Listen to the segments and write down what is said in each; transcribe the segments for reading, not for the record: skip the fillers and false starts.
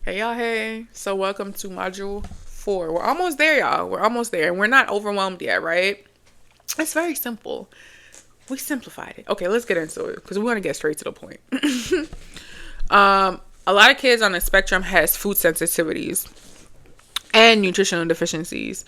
Hey y'all, hey. So welcome to module 4. We're almost there, y'all. We're almost there. And we're not overwhelmed yet, right? It's very simple. We simplified it. Okay, let's get into it because we want to get straight to the point. A lot of kids on the spectrum has food sensitivities and nutritional deficiencies.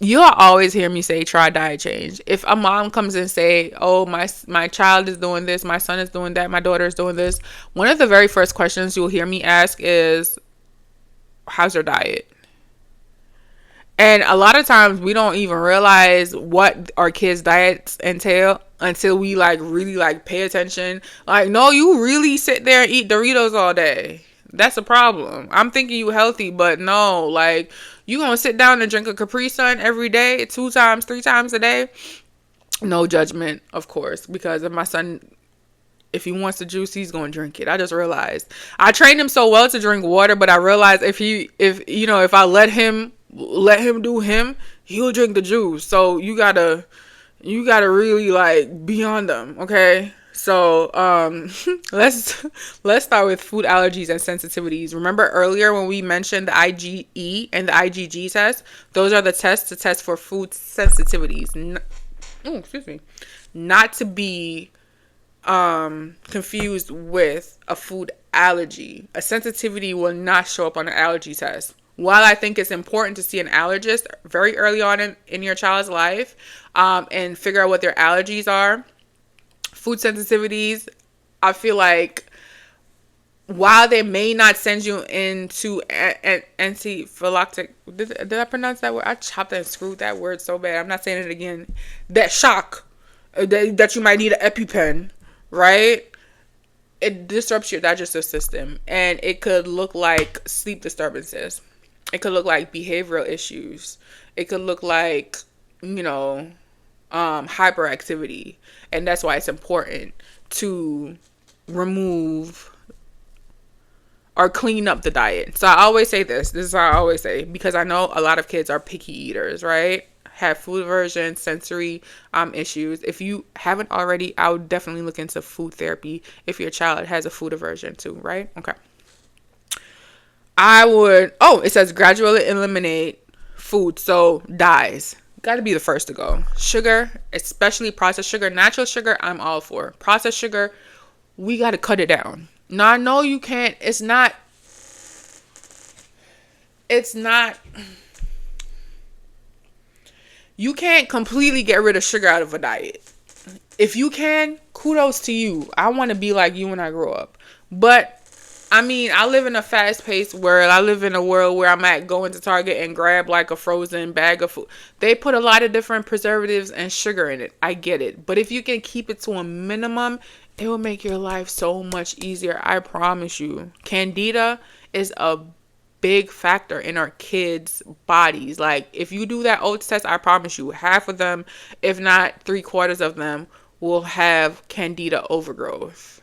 You'll always hear me say try diet change. If a mom comes and say, "Oh, my child is doing this, my son is doing that, my daughter is doing this," one of the very first questions you'll hear me ask is, "How's their diet?" And a lot of times we don't even realize what our kids' diets entail until we really pay attention. Like, no, you really sit there and eat Doritos all day. That's a problem. I'm thinking you healthy, but no, like you gonna sit down and drink a Capri Sun every day, 2 times, 3 times a day. No judgment, of course, because if my son, if he wants the juice, he's gonna drink it. I just realized I trained him so well to drink water, but I realized if I let him do him, he'll drink the juice. So you gotta really like be on them, okay? So let's start with food allergies and sensitivities. Remember earlier when we mentioned the IgE and the IgG test? Those are the tests to test for food sensitivities. Excuse me. Not to be confused with a food allergy. A sensitivity will not show up on an allergy test. While I think it's important to see an allergist very early on in your child's life and figure out what their allergies are, food sensitivities, I feel like while they may not send you into antiphylactic, did I pronounce that word? I chopped and screwed that word so bad. I'm not saying it again. That shock that you might need an EpiPen, right? It disrupts your digestive system, and it could look like sleep disturbances. It could look like behavioral issues. It could look like, hyperactivity. And that's why it's important to remove or clean up the diet. So I always say this. This is how I always say, because I know a lot of kids are picky eaters, right? Have food aversion, sensory issues. If you haven't already, I would definitely look into food therapy if your child has a food aversion too, right? Okay. It says gradually eliminate food. So dyes. Got to be the first to go. Sugar, especially processed sugar. Natural sugar, I'm all for. Processed sugar, we got to cut it down. Now, I know you can't, it's not, you can't completely get rid of sugar out of a diet. If you can, kudos to you. I want to be like you when I grow up. But I mean, I live in a fast-paced world. I live in a world where I'm at go into Target and grab like a frozen bag of food. They put a lot of different preservatives and sugar in it. I get it. But if you can keep it to a minimum, it will make your life so much easier. I promise you. Candida is a big factor in our kids' bodies. Like, if you do that oats test, I promise you, half of them, if not 3/4 of them, will have candida overgrowth.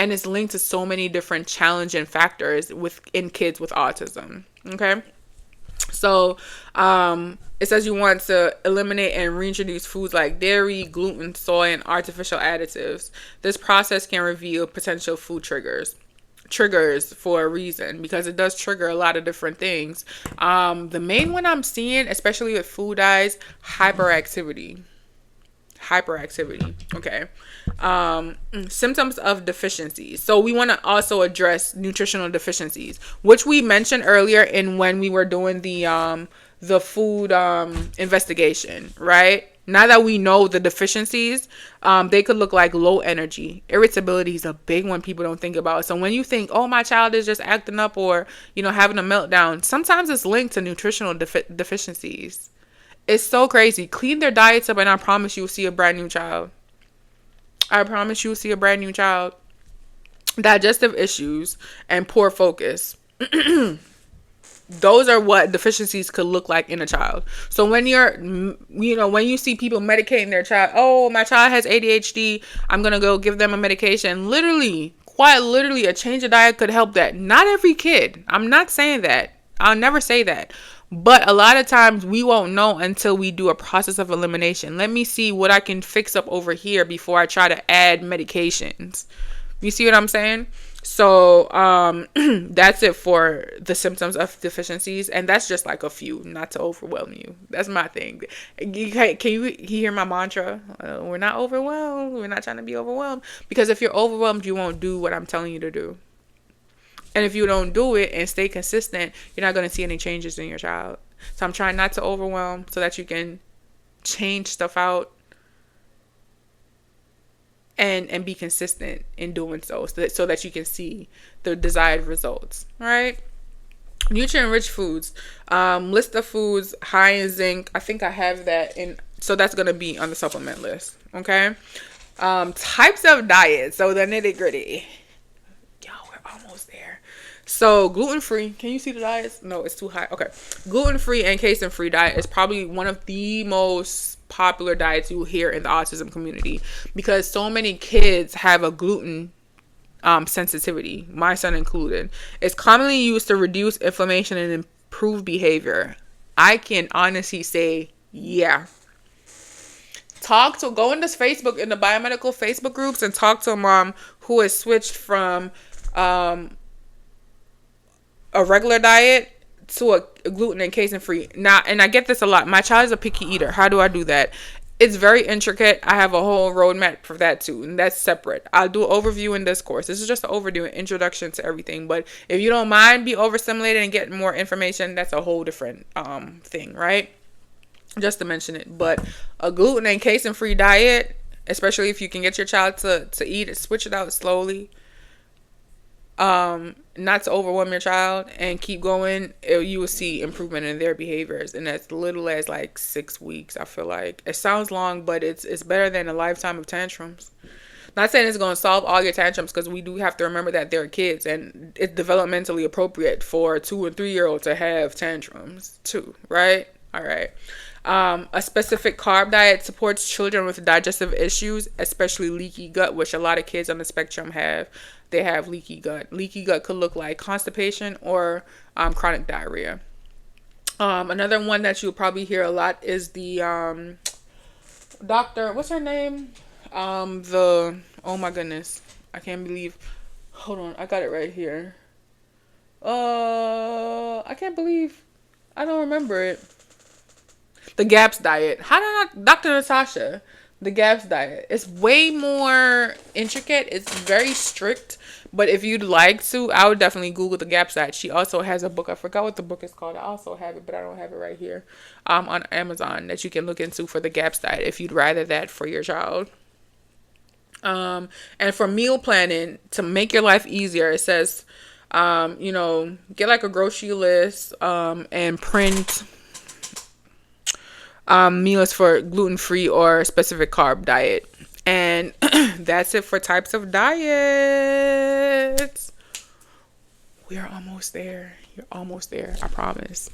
And it's linked to so many different challenging factors in kids with autism. Okay, so it says you want to eliminate and reintroduce foods like dairy, gluten, soy, and artificial additives. This process can reveal potential food triggers for a reason, because it does trigger a lot of different things. The main one I'm seeing, especially with food dyes, hyperactivity. Okay. Symptoms of deficiencies. So we want to also address nutritional deficiencies, which we mentioned earlier in when we were doing the food investigation, right? Now that we know the deficiencies, they could look like low energy. Irritability is a big one people don't think about. So when you think, oh, my child is just acting up or, having a meltdown, sometimes it's linked to nutritional deficiencies. It's so crazy. Clean their diets up and I promise you will see a brand new child. I promise you will see a brand new child. Digestive issues and poor focus. Those are what deficiencies could look like in a child. So when when you see people medicating their child, oh, my child has ADHD, I'm going to go give them a medication. Quite literally, a change of diet could help that. Not every kid. I'm not saying that. I'll never say that. But a lot of times we won't know until we do a process of elimination. Let me see what I can fix up over here before I try to add medications. You see what I'm saying? So that's it for the symptoms of deficiencies, and that's just like a few, not to overwhelm you. That's my thing. Can you hear my mantra? We're not overwhelmed. We're not trying to be overwhelmed, because if you're overwhelmed, you won't do what I'm telling you to do. And if you don't do it and stay consistent, you're not going to see any changes in your child. So I'm trying not to overwhelm so that you can change stuff out and be consistent in doing so that you can see the desired results. All right. Nutrient rich foods. List of foods high in zinc. I think I have that in, so that's going to be on the supplement list. Okay. Types of diet. So the nitty gritty. Yo, we're almost there. So gluten free. Can you see the diets? No, it's too high. Okay. Gluten free and casein free diet is probably one of the most popular diets you will hear in the autism community, because so many kids have a gluten sensitivity, my son included. It's commonly used to reduce inflammation and improve behavior. I can honestly say, yeah. Go in this Facebook, in the biomedical Facebook groups, and talk to a mom who has switched from a regular diet to a gluten and casein free. Now, and I get this a lot. My child is a picky eater. How do I do that? It's very intricate. I have a whole roadmap for that too, and that's separate. I'll do an overview in this course. This is just an overview, an introduction to everything. But if you don't mind be overstimulated and get more information, that's a whole different thing, right? Just to mention it. But a gluten and casein free diet, especially if you can get your child to eat it, switch it out slowly. Not to overwhelm your child, and keep going, you will see improvement in their behaviors in as little as like 6 weeks. I feel like it sounds long, but it's better than a lifetime of tantrums. Not saying it's going to solve all your tantrums, because we do have to remember that they're kids, and it's developmentally appropriate for a 2 and 3 year old to have tantrums too, right? All right. A specific carb diet supports children with digestive issues, especially leaky gut, which a lot of kids on the spectrum have. They have leaky gut. Leaky gut could look like constipation or chronic diarrhea. Another one that you'll probably hear a lot is the doctor. What's her name? Oh my goodness, I can't believe. Hold on, I got it right here. I can't believe I don't remember it. The GAPS diet. How did I, Dr. Natasha? The GAPS diet. It's way more intricate. It's very strict. But if you'd like to, I would definitely Google the GAPS diet. She also has a book. I forgot what the book is called. I also have it, but I don't have it right here. On Amazon, that you can look into for the GAPS diet if you'd rather that for your child. And for meal planning, to make your life easier, it says, get like a grocery list, and print meals for gluten-free or specific carb diet. And that's it for types of diets. We are almost there. You're almost there, I promise.